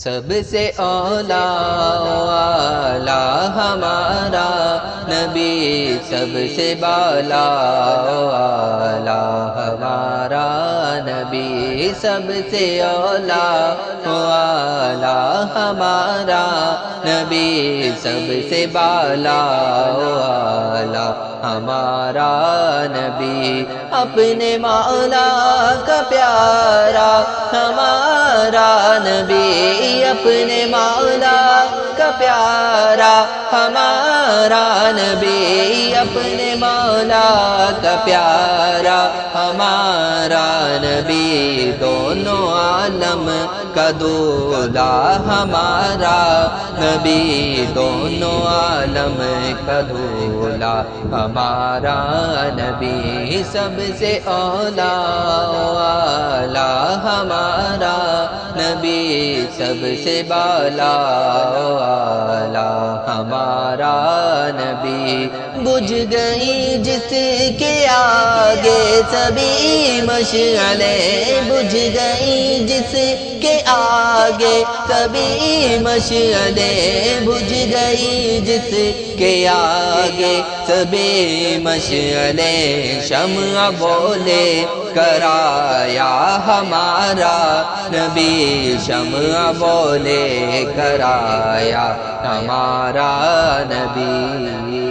سب سے اولا اعلی ہمارا نبی، سب سے بالا اعلی ہمارا نبی، سب سے اولا اعلی ہمارا نبی، سب سے بالا اعلی ہمارا نبی، اپنے مولا کا پیارا ہمارا نبی، اپنے مولا کا پیارا ہمارا نبی، اپنے مولا کا پیارا ہمارا نبی، دونوں عالم کا دولا ہمارا نبی، دونوں عالم کا دولا ہمارا نبی، سب سے اولا اعلی ہمارا نبی، سب سے بالا اعلی ہمارا نبی، بجھ گئی جس کے آگے سبھی مشعلیں، بجھ گئی جس کے آگے سبھی مشعلیں، بجھ گئی جس کے آگے سبھی مشعلیں، شمع بولے کرایا ہمارا نبی، شمع بولے کرایا ہمارا نبی۔